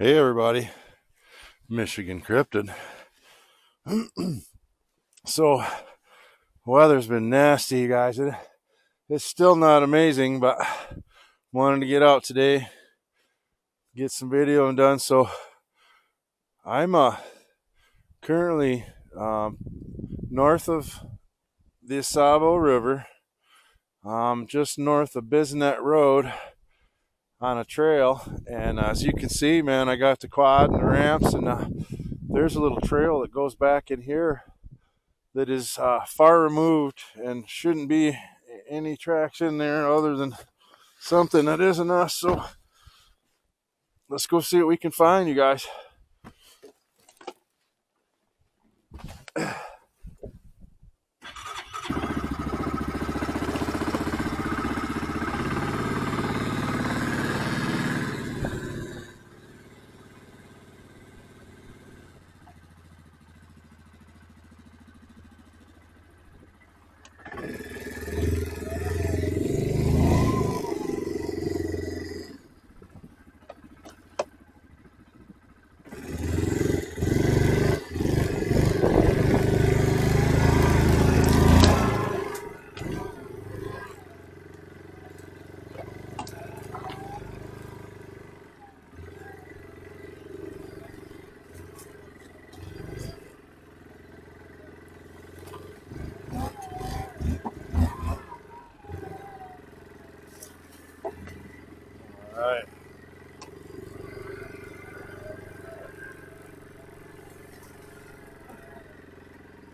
Hey everybody, Michigan Cryptid. So, weather's been nasty, you guys. It's still not amazing, but wanted to get out today, get some video done. So, I'm currently north of the Asabo River, just north of Bisnet Road on a trail. And as you can see, man, I got the quad and the ramps, and there's a little trail that goes back in here that is far removed and shouldn't be any tracks in there other than something that isn't us. So let's go see what we can find, you guys. All right.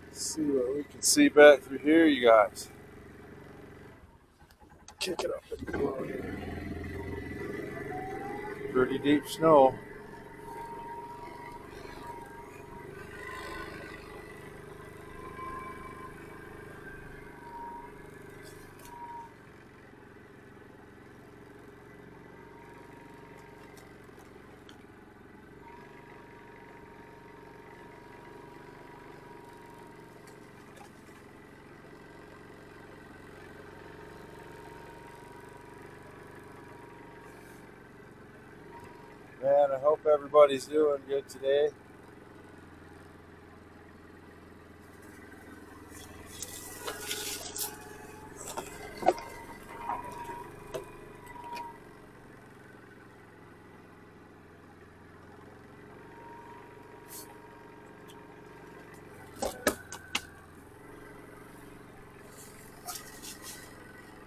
Let's see what we can see back through here, you guys. Kick it up. Pretty deep snow. Man, I hope everybody's doing good today.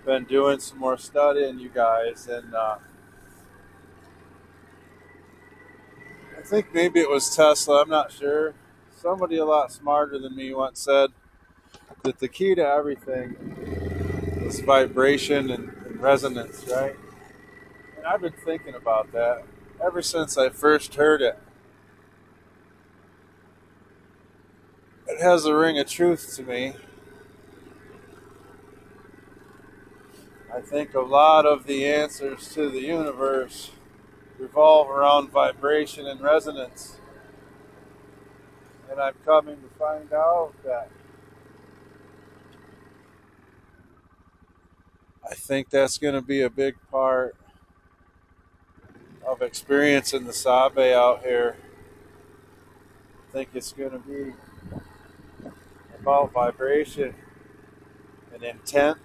Been doing some more studying, you guys, and I think maybe it was Tesla, I'm not sure. Somebody a lot smarter than me once said that the key to everything is vibration and resonance, right? And I've been thinking about that ever since I first heard it. It has a ring of truth to me. I think a lot of the answers to the universe revolve around vibration and resonance. And I'm coming to find out that I think that's going to be a big part of experiencing the Sabe out here. I think it's going to be about vibration and intent.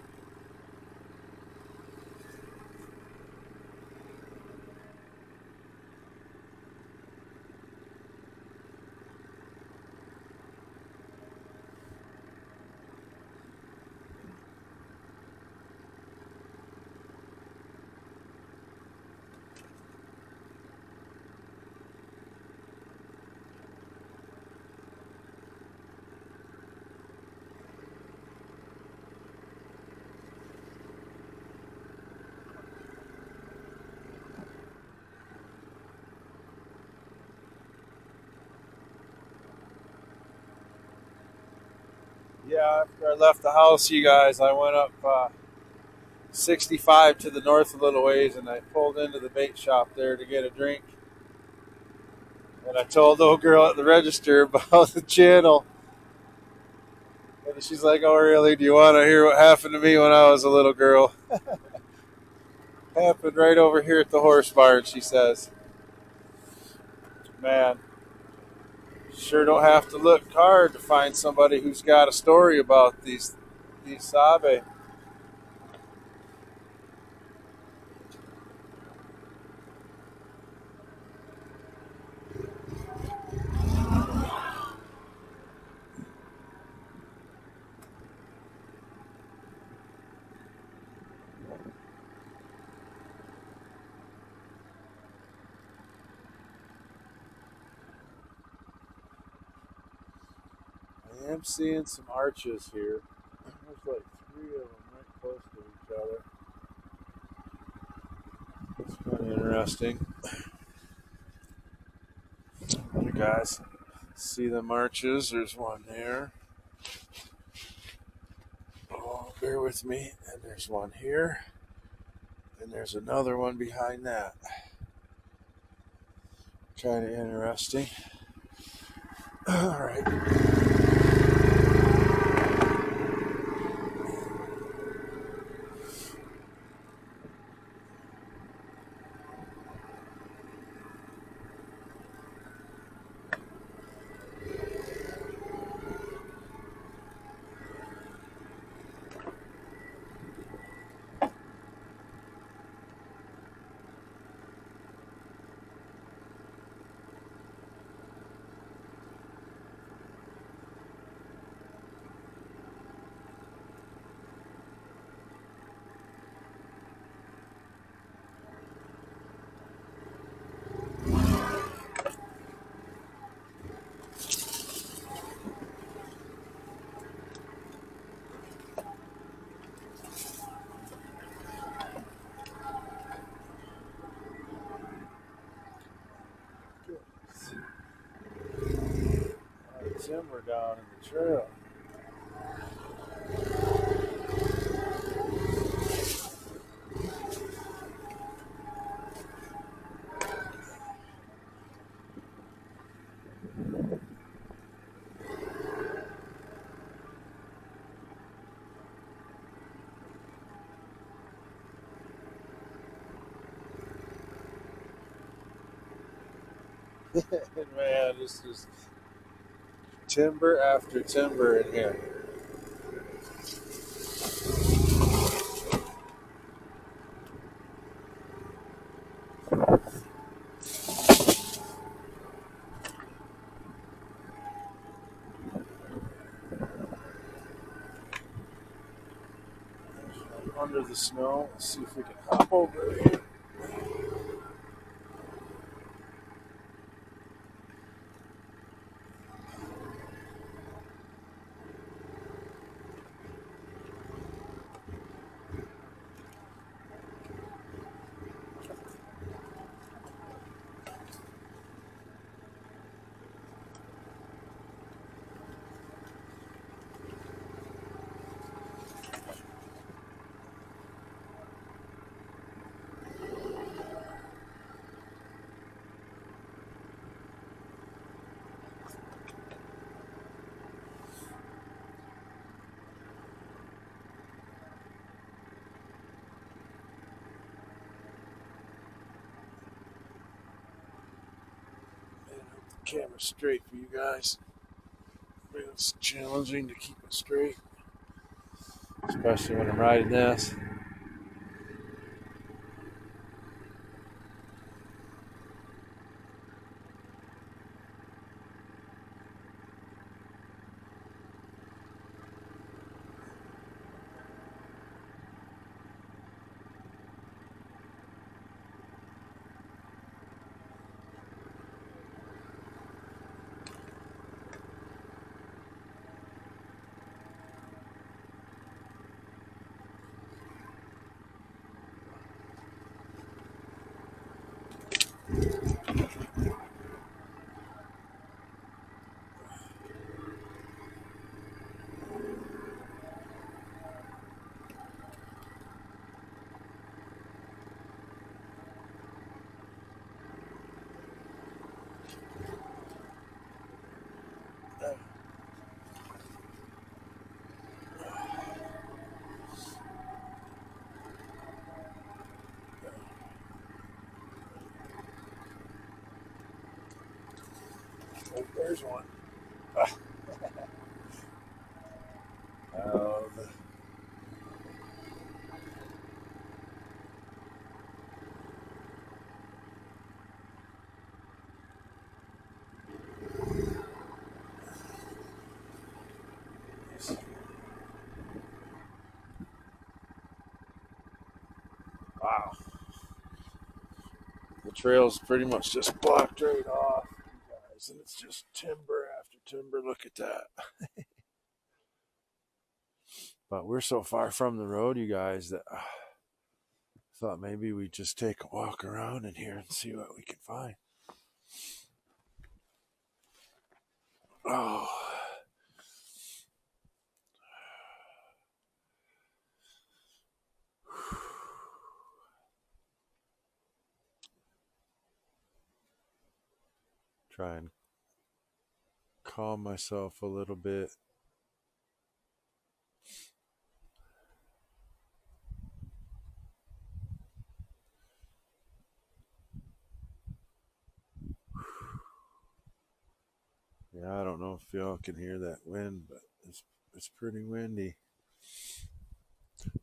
Yeah, after I left the house, you guys, I went up 65 to the north a little ways, and I pulled into the bait shop there to get a drink. And I told the old girl at the register about the channel. And she's like, "Oh, really? Do you want to hear what happened to me when I was a little girl?" Happened right over here at the horse barn, she says. Man, sure don't have to look hard to find somebody who's got a story about these sabe. I am seeing some arches here. There's like 3 of them right close to each other. It's kind of interesting. You guys see the arches? There's one there. Oh, bear with me. And there's one here. And there's another one behind that. Kind of interesting. All right. Timber down in the trail. Man, this is timber after timber in here. Under the snow. Let's see if we can hop over it. Camera straight for you guys. It's challenging to keep it straight, especially when I'm riding this. There's one. Oh, wow. The trail's pretty much just blocked right off, guys, and it's just timber after timber. Look at that. But we're so far from the road, you guys, that I thought maybe we'd just take a walk around in here and see what we can find. Oh. Try and calm myself a little bit. Yeah, I don't know if y'all can hear that wind, but it's pretty windy.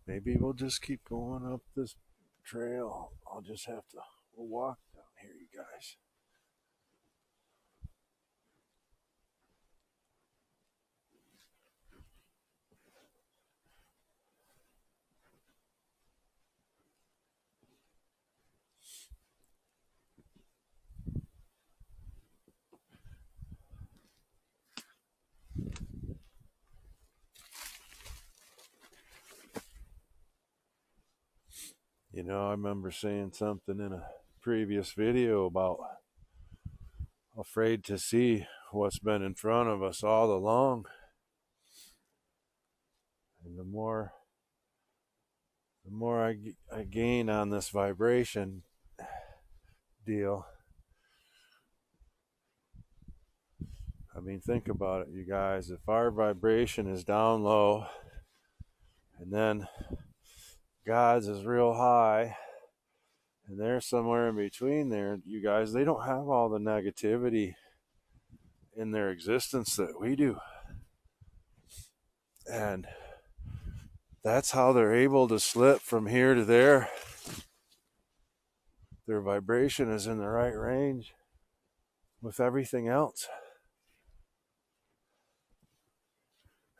Maybe we'll just keep going up this trail. I'll just have to walk down here, you guys. You know, I remember saying something in a previous video about afraid to see what's been in front of us all along. And the more I gain on this vibration deal, I mean, think about it, you guys. If our vibration is down low and then God's is real high, and they're somewhere in between there, you guys, they don't have all the negativity in their existence that we do. And that's how they're able to slip from here to there. Their vibration is in the right range with everything else.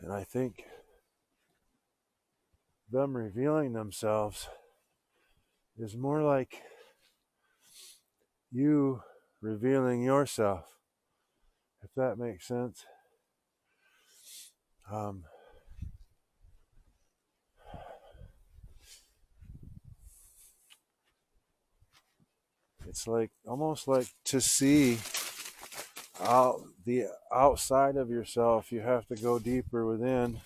And I think them revealing themselves is more like you revealing yourself, if that makes sense. It's like almost like to see out the outside of yourself, you have to go deeper within.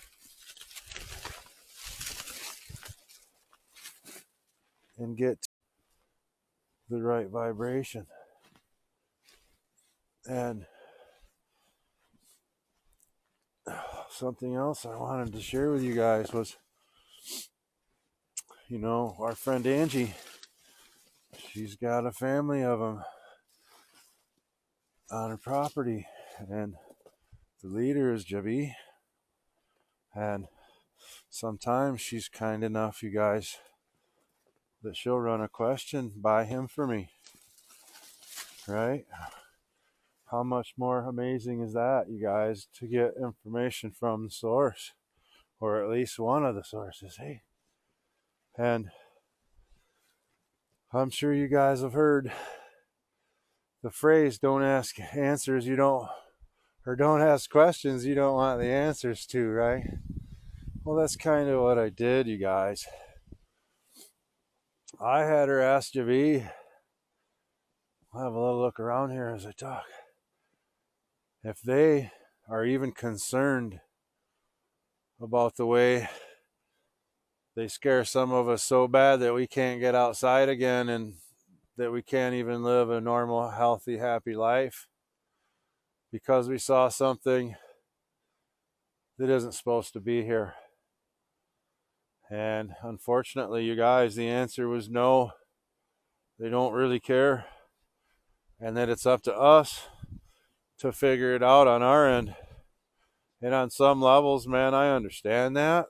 And get the right vibration. And something else I wanted to share with you guys was, you know, our friend Angie, she's got a family of them on her property, and the leader is Javi. And sometimes she's kind enough, you guys, that she'll run a question by him for me. Right? How much more amazing is that, you guys, to get information from the source, or at least one of the sources, hey? And I'm sure you guys have heard the phrase, don't ask answers you don't, or don't ask questions you don't want the answers to, right? Well, that's kind of what I did, you guys. I had her ask Javi, I'll have a little look around here as I talk, if they are even concerned about the way they scare some of us so bad that we can't get outside again and that we can't even live a normal, healthy, happy life because we saw something that isn't supposed to be here. And unfortunately, you guys, the answer was no. They don't really care. And that it's up to us to figure it out on our end. And on some levels, man, I understand that.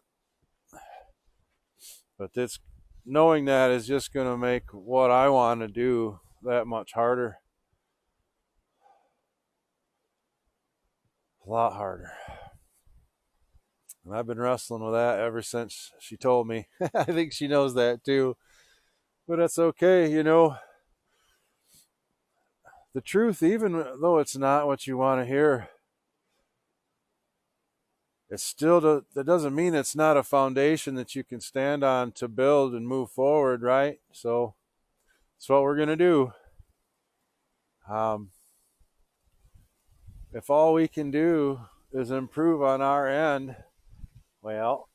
But this, knowing that is just going to make what I want to do that much harder. A lot harder. And I've been wrestling with that ever since she told me. I think she knows that too. But that's okay, you know. The truth, even though it's not what you want to hear, it's still, that doesn't mean it's not a foundation that you can stand on to build and move forward, right? So that's what we're going to do. If all we can do is improve on our end, well,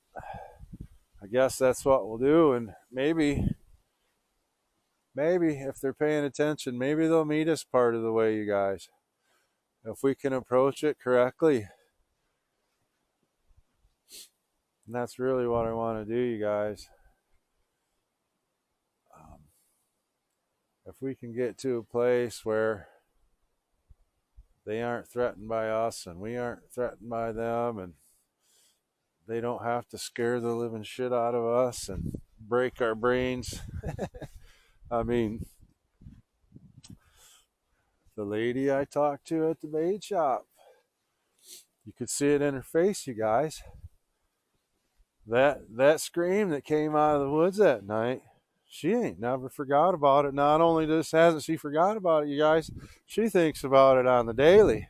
I guess that's what we'll do. And maybe if they're paying attention, maybe they'll meet us part of the way, you guys. If we can approach it correctly. And that's really what I want to do, you guys. If we can get to a place where they aren't threatened by us and we aren't threatened by them, and they don't have to scare the living shit out of us and break our brains. I mean, the lady I talked to at the bait shop, you could see it in her face, you guys. That scream that came out of the woods that night, she ain't never forgot about it. Not only hasn't she forgot about it, you guys, she thinks about it on the daily.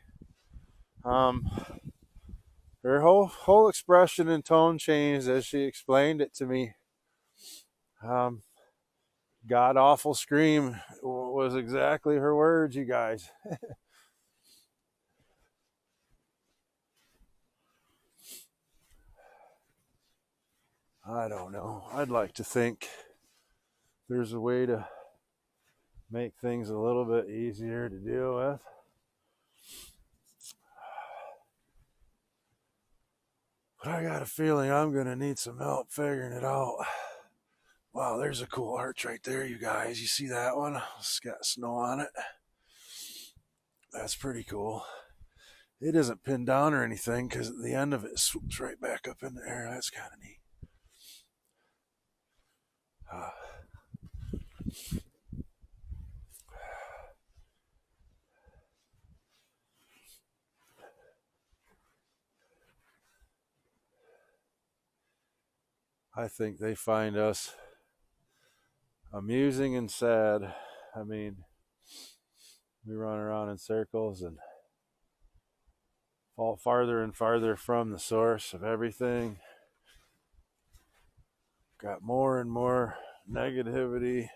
Her whole expression and tone changed as she explained it to me. God awful scream was exactly her words, you guys. I don't know. I'd like to think there's a way to make things a little bit easier to deal with. But I got a feeling I'm going to need some help figuring it out. Wow, there's a cool arch right there, you guys. You see that one? It's got snow on it. That's pretty cool. It isn't pinned down or anything because the end of it swoops right back up in the air. That's kind of neat. I think they find us amusing and sad. I mean, we run around in circles and fall farther and farther from the source of everything. Got more and more negativity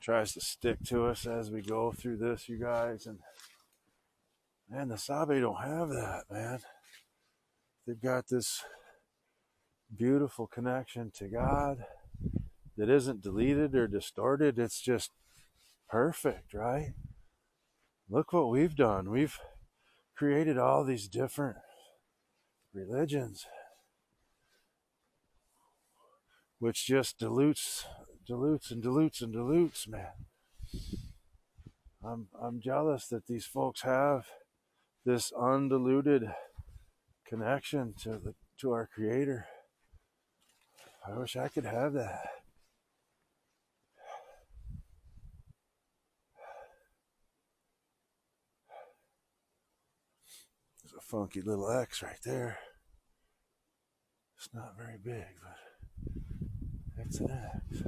tries to stick to us as we go through this, you guys. And man, the Sabe don't have that, man. They've got this beautiful connection to God that isn't deleted or distorted. It's just perfect, right? Look what we've done. We've created all these different religions, which just dilutes, man. I'm jealous that these folks have this undiluted connection to our Creator. I wish I could have that. There's a funky little X right there. It's not very big, but it's an X.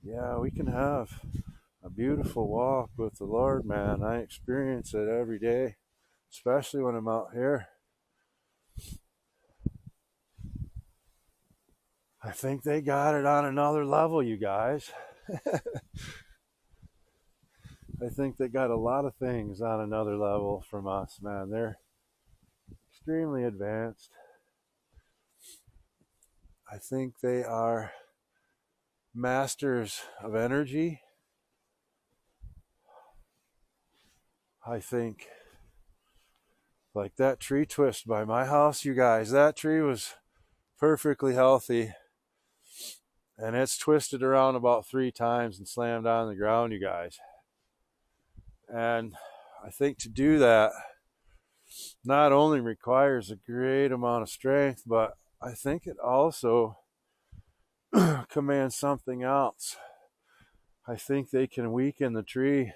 Yeah, we can have a beautiful walk with the Lord, man. I experience it every day, especially when I'm out here. I think they got it on another level, you guys. I think they got a lot of things on another level from us, man. They're extremely advanced. I think they are masters of energy. I think, like that tree twist by my house, you guys, that tree was perfectly healthy. And it's twisted around about 3 times and slammed on the ground, you guys. And I think to do that not only requires a great amount of strength, but I think it also commands something else. I think they can weaken the tree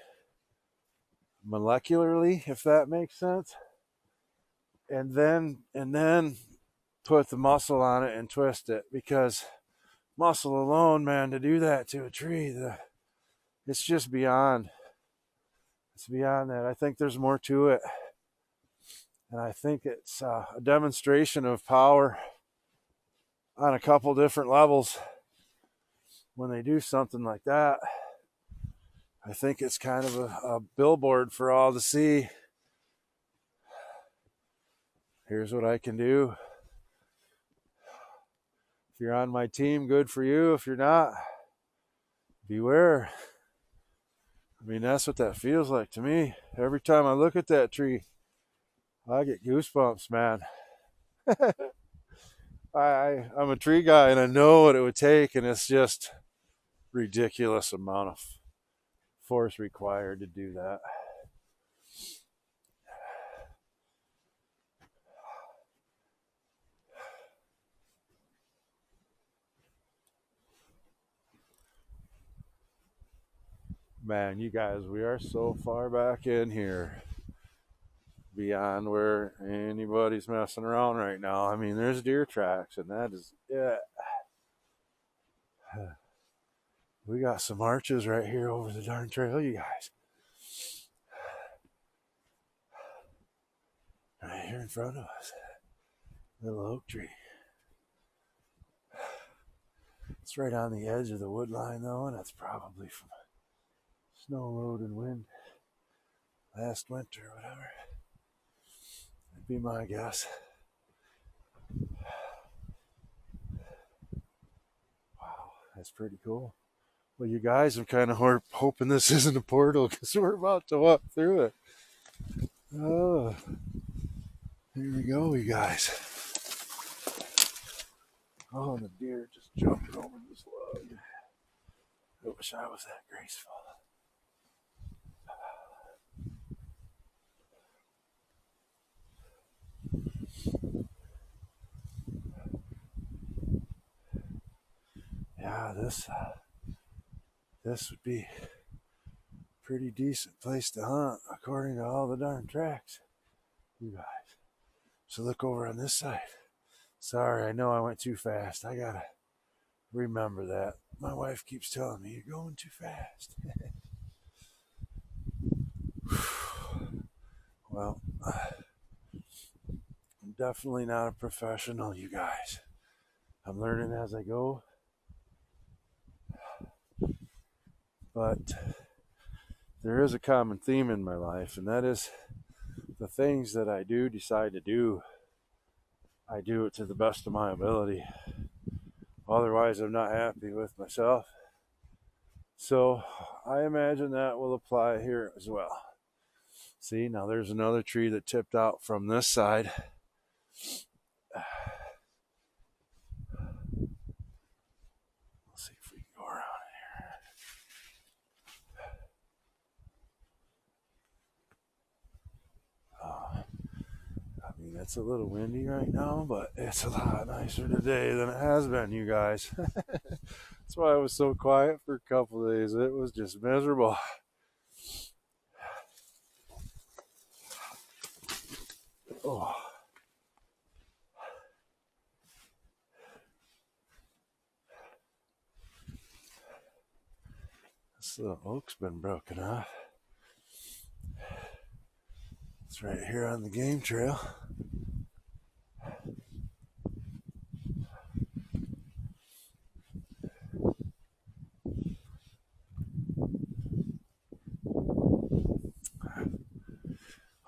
molecularly, if that makes sense, and then put the muscle on it and twist it, because muscle alone, man, to do that to a tree, it's just beyond. It's beyond that. I think there's more to it, and I think it's a demonstration of power on a couple different levels when they do something like that. I think it's kind of a billboard for all to see. Here's what I can do. If you're on my team, good for you. If you're not, beware. I mean, that's what that feels like to me. Every time I look at that tree, I get goosebumps, man. I'm a tree guy, and I know what it would take, and it's just ridiculous amount of force required to do that. Man, you guys, we are so far back in here, beyond where anybody's messing around right now. I mean, there's deer tracks, and that is it. We got some arches right here over the darn trail, you guys. Right here in front of us. Little oak tree. It's right on the edge of the wood line, though, and that's probably from snow load and wind last winter or whatever. That'd be my guess. Wow, that's pretty cool. Well, you guys, I'm kind of hoping this isn't a portal, because we're about to walk through it. Oh, here we go, you guys. Oh, and the deer just jumped over this log. I wish I was that graceful. Yeah, this would be a pretty decent place to hunt, according to all the darn tracks, you guys. So look over on this side. Sorry, I know I went too fast. I gotta remember that. My wife keeps telling me, you're going too fast. Well, I'm definitely not a professional, you guys. I'm learning as I go. But there is a common theme in my life, and that is the things that I do decide to do, I do it to the best of my ability. Otherwise, I'm not happy with myself. So I imagine that will apply here as well. See, now there's another tree that tipped out from this side. Let's see if we can go around here. I mean, it's a little windy right now, but it's a lot nicer today than it has been, you guys. That's why I was so quiet for a couple of days. It was just miserable. Oh. This little oak's been broken off. It's right here on the game trail.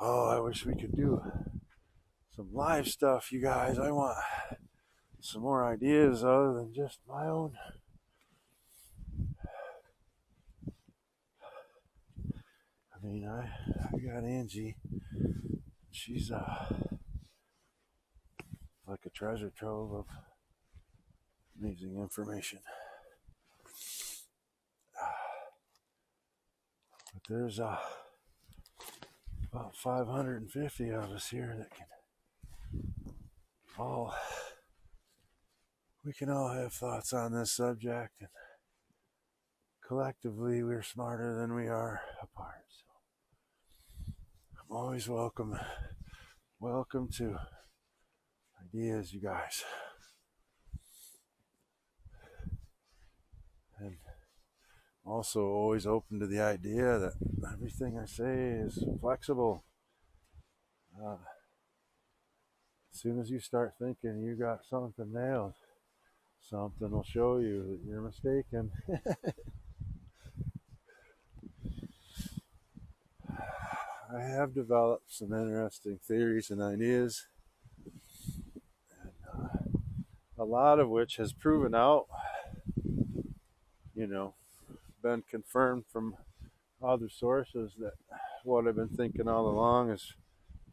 Oh, I wish we could do some live stuff, you guys. I want some more ideas other than just my own. I mean, I got Angie. She's like a treasure trove of amazing information. But there's about 550 of us here that can all, we can all have thoughts on this subject, and collectively we're smarter than we are apart. So I'm always welcome to ideas, you guys. And also always open to the idea that everything I say is flexible. As soon as you start thinking you got something nailed, something will show you that you're mistaken. I have developed some interesting theories and ideas, and a lot of which has proven out, been confirmed from other sources that what I've been thinking all along is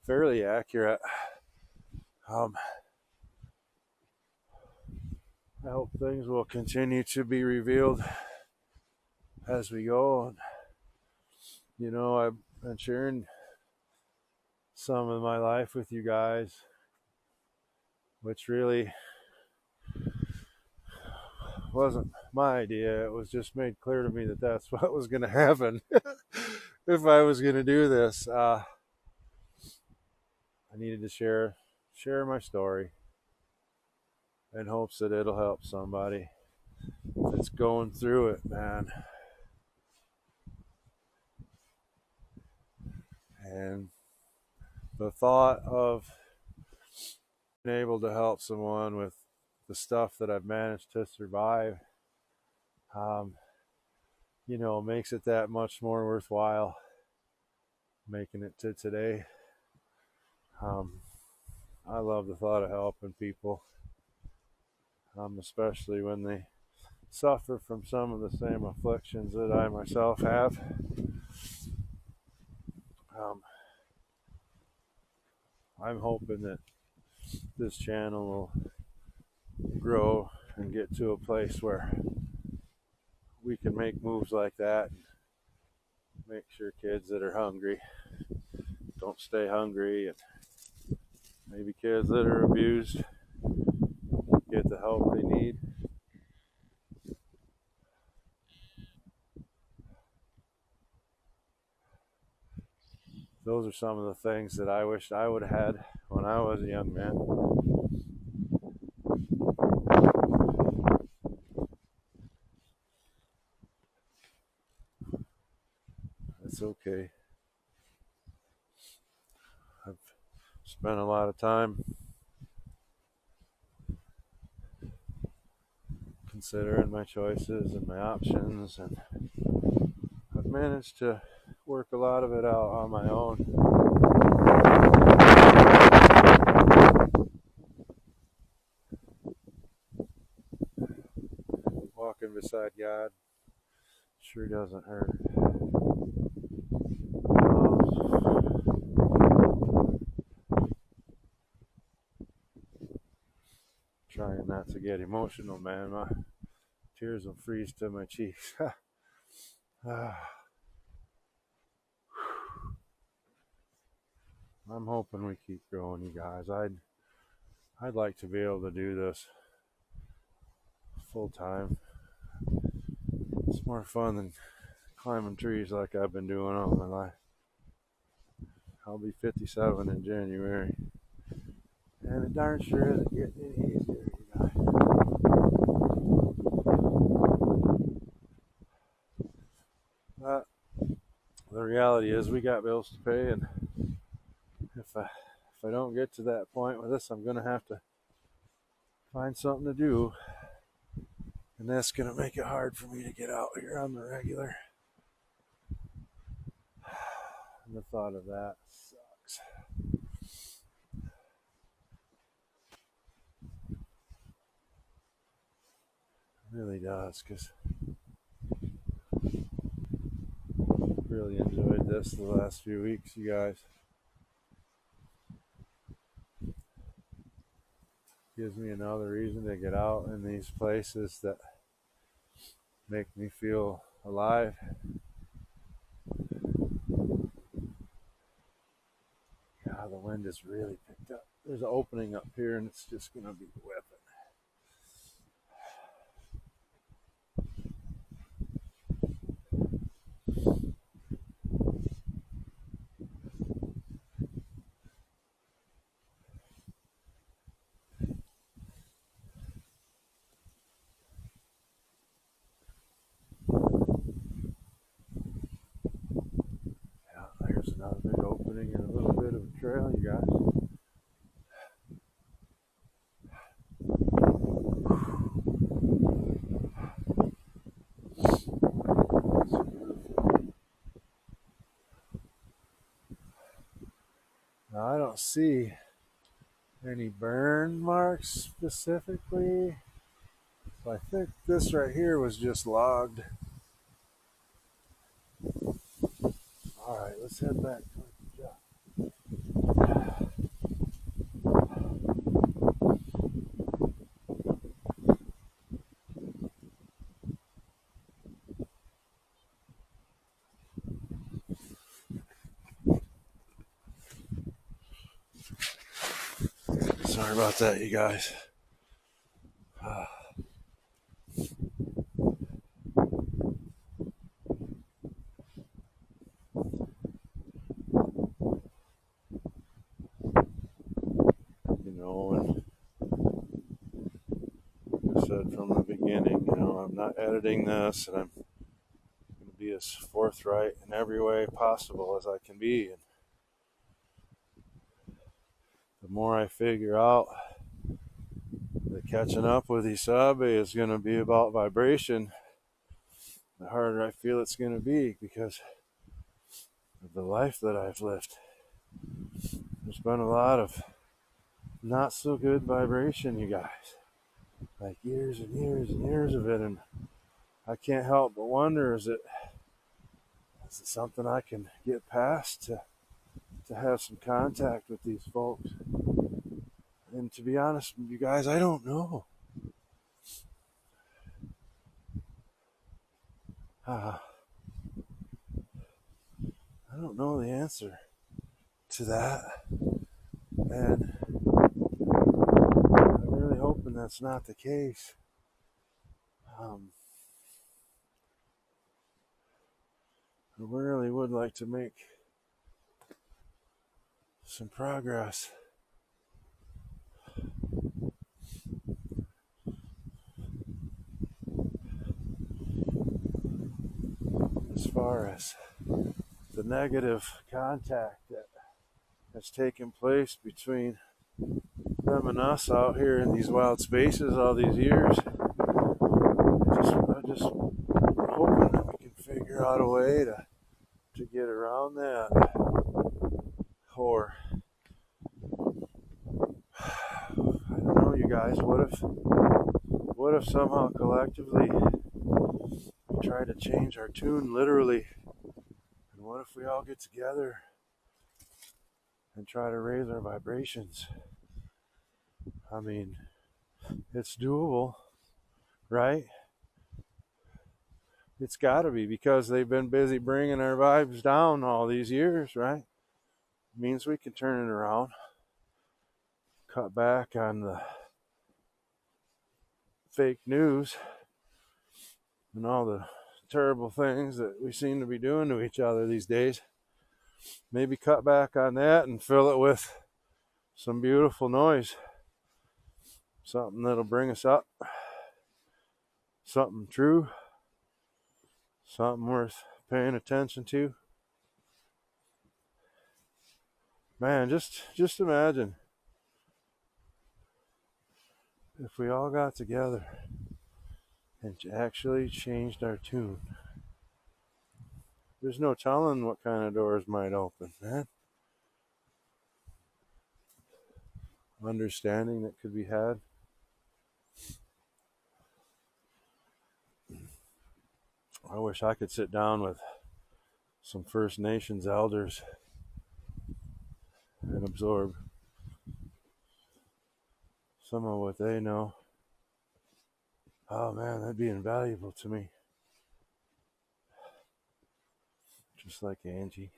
fairly accurate. I hope things will continue to be revealed as we go. I've been sharing some of my life with you guys, which really wasn't my idea. It was just made clear to me that that's what was going to happen if I was going to do this. I needed to share my story in hopes that it'll help somebody that's going through it, man. And the thought of being able to help someone with the stuff that I've managed to survive, makes it that much more worthwhile making it to today. I love the thought of helping people, especially when they suffer from some of the same afflictions that I myself have. I'm hoping that this channel will grow and get to a place where we can make moves like that and make sure kids that are hungry don't stay hungry, and maybe kids that are abused get the help they need. Those are some of the things that I wished I would have had when I was a young man. It's okay. I've spent a lot of time considering my choices and my options, and I've managed to work a lot of it out on my own. Walking beside God sure doesn't hurt. Trying not to get emotional, man. My tears will freeze to my cheeks. I'm hoping we keep growing, you guys. I'd like to be able to do this full time. It's more fun than climbing trees like I've been doing all my life. I'll be 57 in January, and it darn sure isn't getting any easier, you guys. But the reality is we got bills to pay, and if I don't get to that point with this, I'm going to have to find something to do, and that's going to make it hard for me to get out here on the regular. And the thought of that sucks. It really does, because I've really enjoyed this the last few weeks, you guys. Gives me another reason to get out in these places that make me feel alive. The wind has really picked up. There's an opening up here, and it's just going to be whipping. Yeah, there's another big opening and a little bit of a trail, you guys. Now, I don't see any burn marks specifically. So I think this right here was just logged. All right, let's head back towards the job. Sorry about that, you guys. You know, and like I said from the beginning, you know, I'm not editing this, and I'm going to be as forthright in every way possible as I can be. And the more I figure out that catching up with Isabe is going to be about vibration, the harder I feel it's going to be because of the life that I've lived. There's been a lot of not so good vibration, you guys. Like years and years and years of it, and I can't help but wonder, is it something I can get past to have some contact with these folks? And to be honest with you guys, I don't know. I don't know the answer to that, and I'm really hoping that's not the case. I really would like to make some progress. As far as the negative contact that has taken place between them and us out here in these wild spaces all these years, I just hoping that we can figure out a way to get around that. Or I don't know, you guys, what if somehow collectively we try to change our tune literally? And what if we all get together and try to raise our vibrations? I mean, it's doable, right? It's got to be, because they've been busy bringing our vibes down all these years, right? It means we can turn it around, cut back on the fake news and all the terrible things that we seem to be doing to each other these days. Maybe cut back on that and fill it with some beautiful noise, something that'll bring us up, something true, something worth paying attention to. Man, just imagine if we all got together and actually changed our tune. There's no telling what kind of doors might open, man. Understanding that could be had. I wish I could sit down with some First Nations elders and absorb some of what they know. Oh man, that'd be invaluable to me. Just like Angie.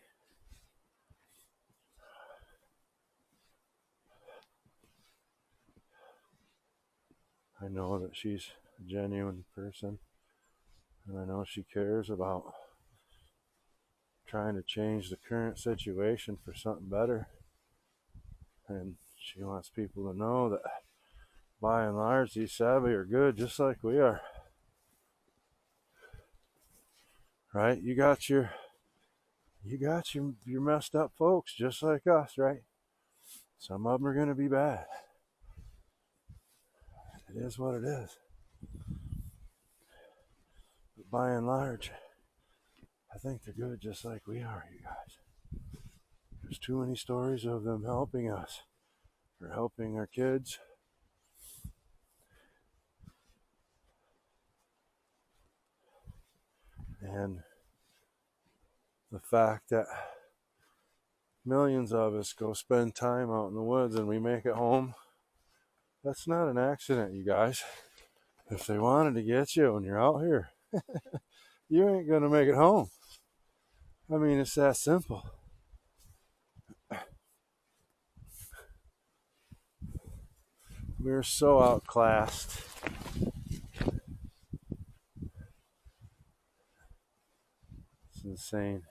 I know that she's a genuine person, and I know she cares about trying to change the current situation for something better. And she wants people to know that by and large these savvy are good just like we are. Right? You got your messed up folks just like us, right? Some of them are going to be bad. It is what it is. But by and large, I think they're good just like we are, you guys. There's too many stories of them helping us or helping our kids. And the fact that millions of us go spend time out in the woods and we make it home, that's not an accident, you guys. If they wanted to get you when you're out here, you ain't going to make it home. I mean, it's that simple. We're so outclassed. It's insane.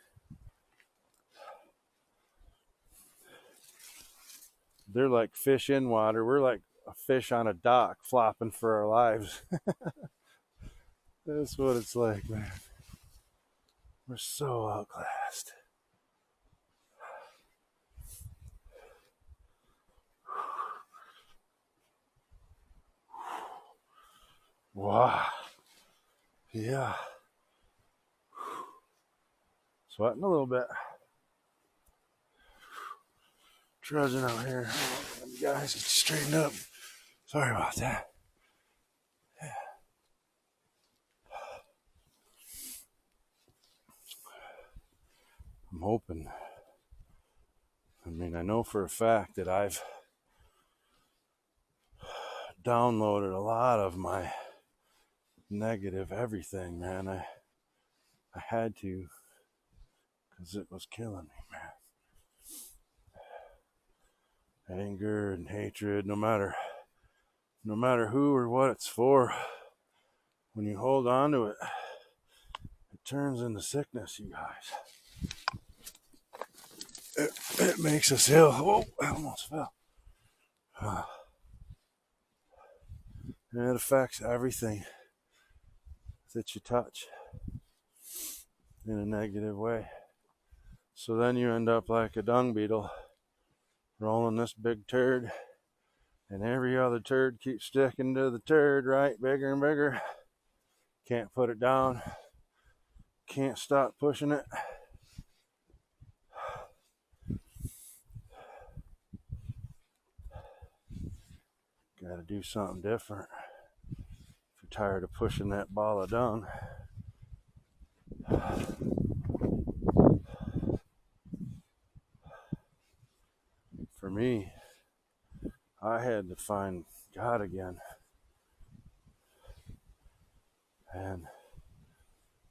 They're like fish in water. We're like a fish on a dock flopping for our lives. That's what it's like, man. We're so outclassed. Wow. Yeah. Sweating a little bit. Trudging out here. You guys, get straightened up. Sorry about that. Yeah. I'm hoping. I mean, I know for a fact that I've downloaded a lot of my negative everything, man. I had to, because it was killing me, man. Anger and hatred, no matter who or what it's for, when you hold on to it, it turns into sickness, you guys. It makes us ill. Whoa, I almost fell. And it affects everything that you touch in a negative way. So then you end up like a dung beetle, rolling this big turd, and every other turd keeps sticking to the turd, right? Bigger and bigger. Can't put it down. Can't stop pushing it. Gotta do something different. If you're tired of pushing that ball of dung. For me, I had to find God again. And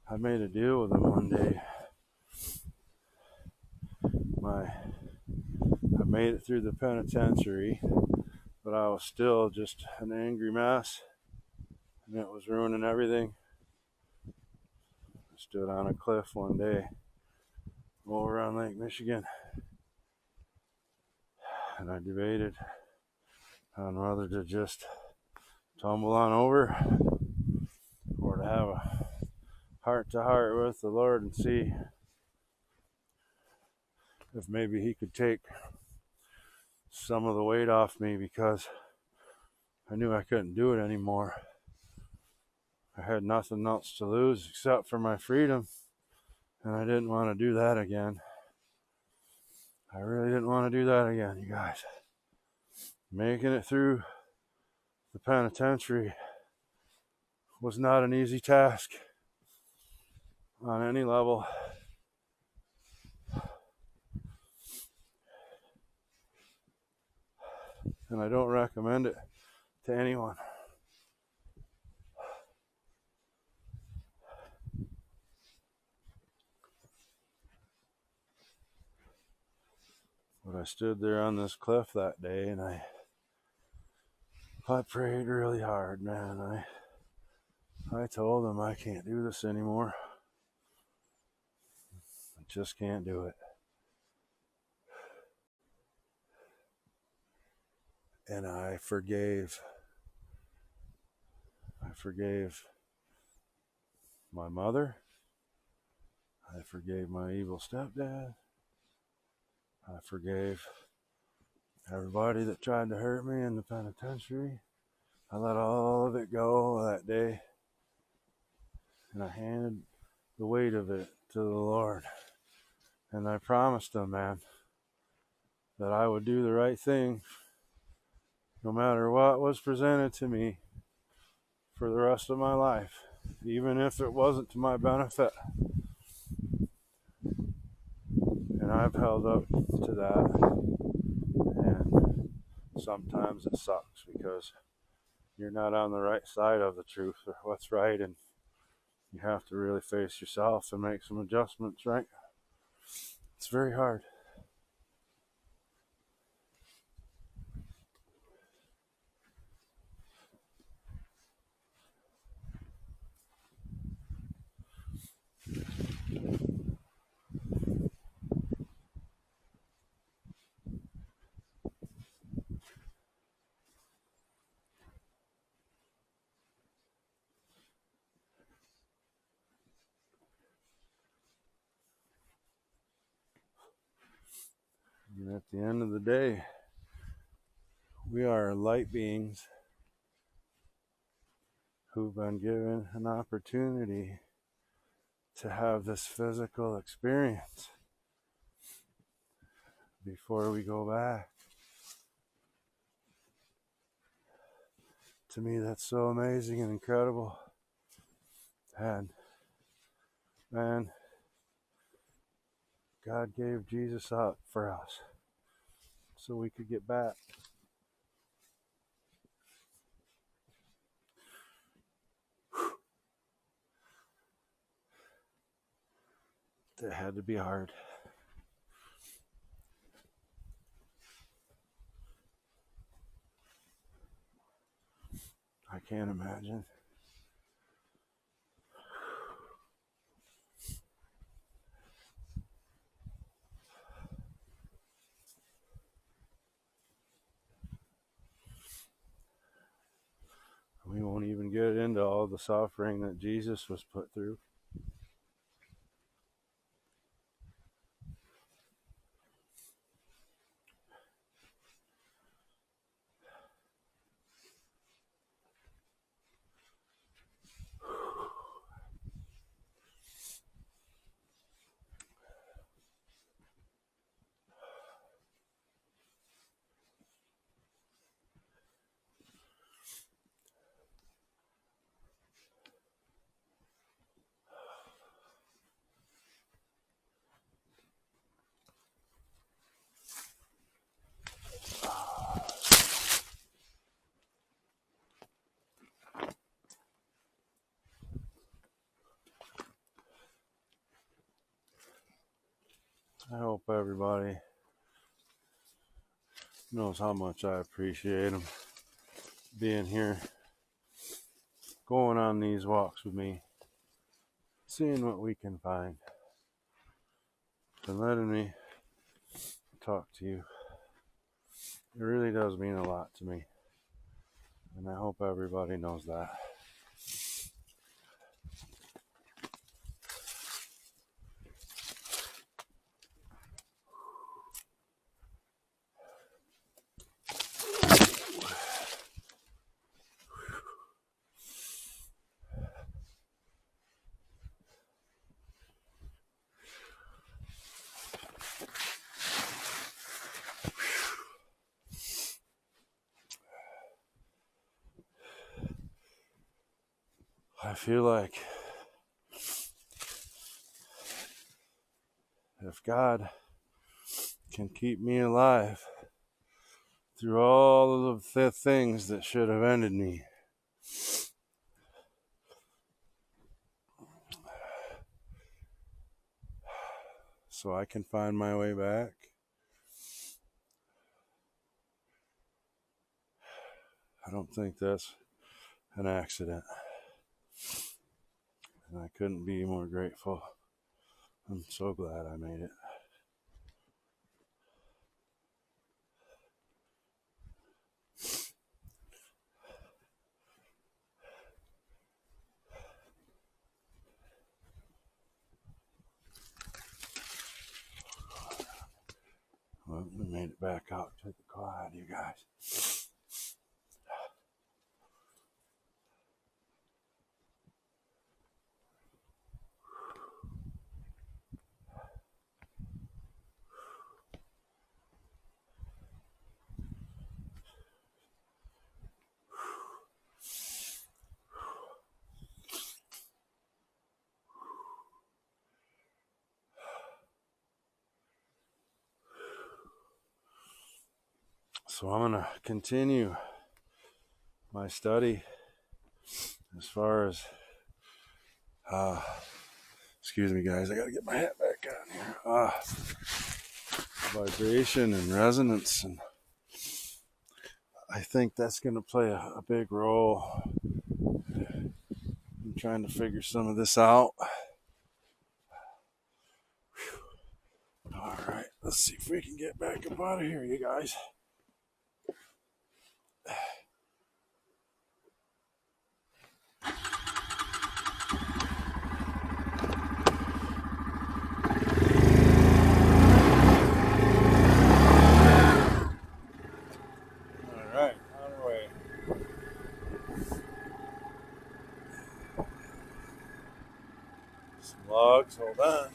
I made a deal with him one day. I made it through the penitentiary, but I was still just an angry mess, and it was ruining everything. I stood on a cliff one day over on Lake Michigan, and I debated on whether to just tumble on over or to have a heart-to-heart with the Lord and see if maybe he could take some of the weight off me, because I knew I couldn't do it anymore. I had nothing else to lose except for my freedom, and I didn't want to do that again. I really didn't want to do that again, you guys. Making it through the penitentiary was not an easy task on any level. And I don't recommend it to anyone. But I stood there on this cliff that day, and I I prayed really hard, man. I told him I can't do this anymore. I just can't do it. And I forgave my mother. I forgave my evil stepdad. I forgave everybody that tried to hurt me in the penitentiary. I let all of it go that day. And I handed the weight of it to the Lord. And I promised him, man, that I would do the right thing no matter what was presented to me for the rest of my life, even if it wasn't to my benefit. And I've held up to that. And sometimes it sucks because you're not on the right side of the truth or what's right, and you have to really face yourself and make some adjustments, right? It's very hard. And at the end of the day, we are light beings who've been given an opportunity to have this physical experience before we go back. To me, that's so amazing and incredible. And man, God gave Jesus up for us so we could get back. That had to be hard. I can't imagine. We won't even get into all the suffering that Jesus was put through. I hope everybody knows how much I appreciate them being here, going on these walks with me, seeing what we can find, and letting me talk to you. It really does mean a lot to me, and I hope everybody knows that. I feel like if God can keep me alive through all of the things that should have ended me, so I can find my way back, I don't think that's an accident. And I couldn't be more grateful. I'm so glad I made it. Well, we made it back out to the quad, you guys. So I'm going to continue my study as far as, excuse me guys, I got to get my hat back on here. Vibration and resonance, and I think that's going to play a big role in trying to figure some of this out. All right, let's see if we can get back up out of here, you guys. All right, on our way. Some logs, hold on.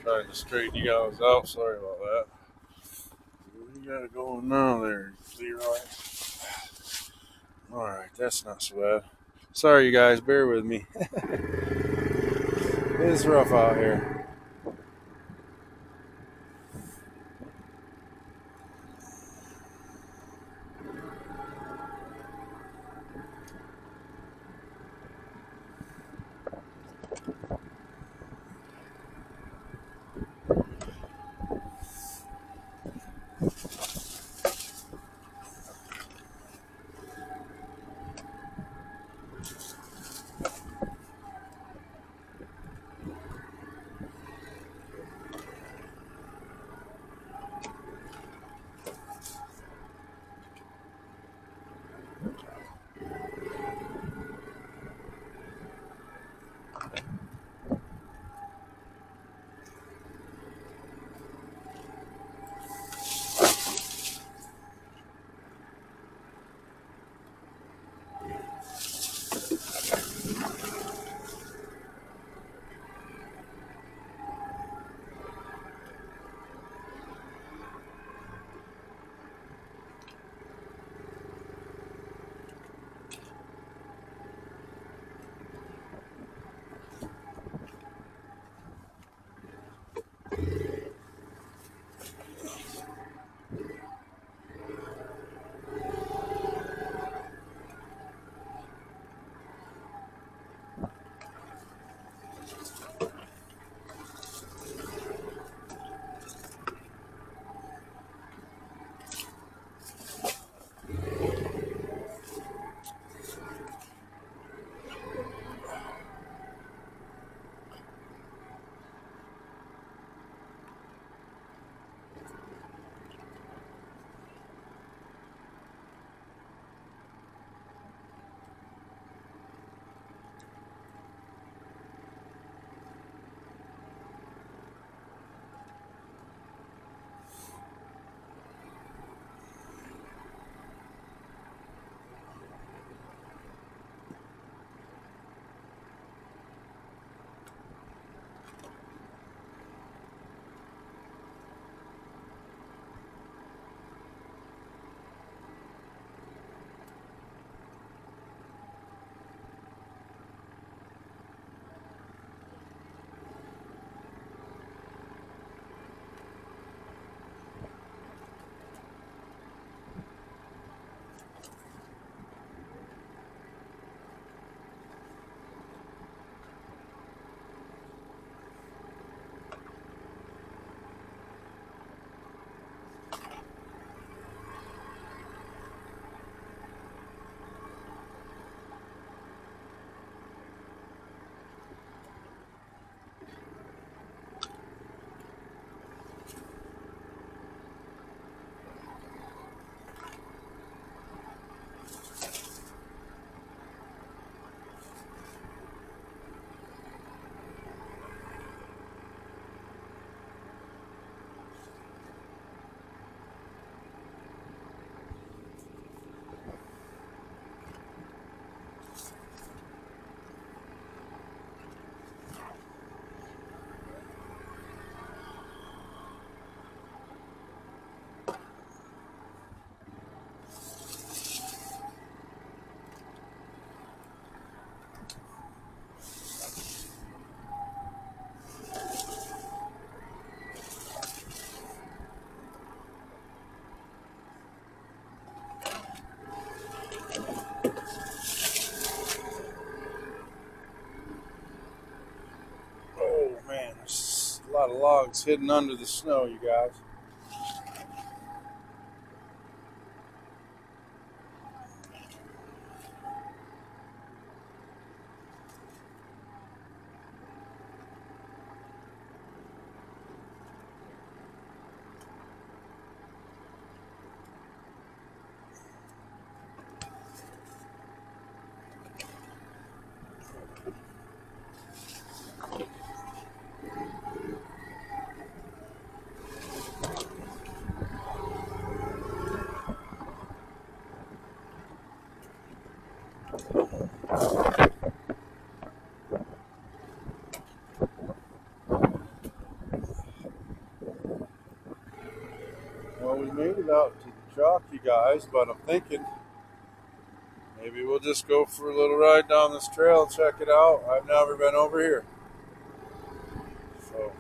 Trying to straighten you guys out. Sorry about that. What you got going now there, Leroy? Alright, that's not so bad. Sorry, you guys. Bear with me. It's rough out here. lot of logs hidden under the snow, you guys. Well, we made it out to the truck, you guys, but I'm thinking maybe we'll just go for a little ride down this trail and check it out. I've never been over here. So,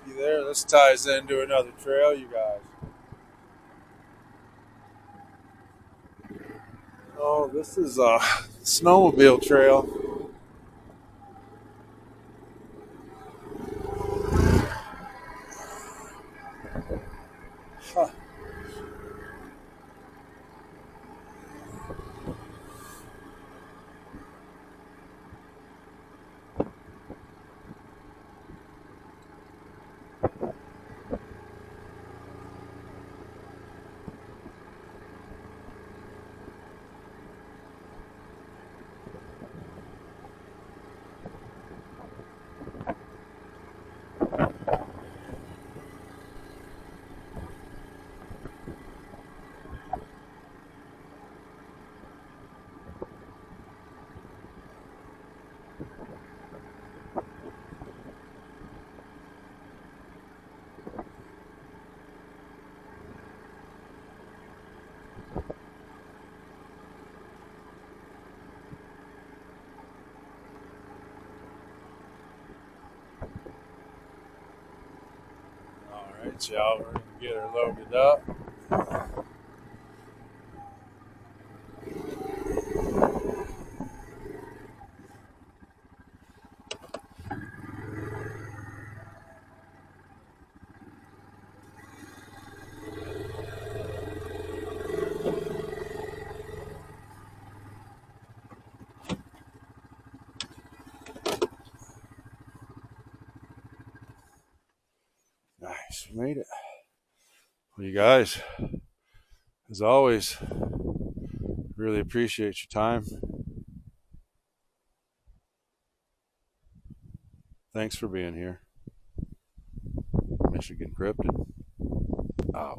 looky there. This ties into another trail, you guys. Oh, this is a snowmobile trail. Huh. All right, y'all, we're going to get her loaded up. Nice, we made it. Well, you guys, as always, really appreciate your time. Thanks for being here. Michigan Cryptid out.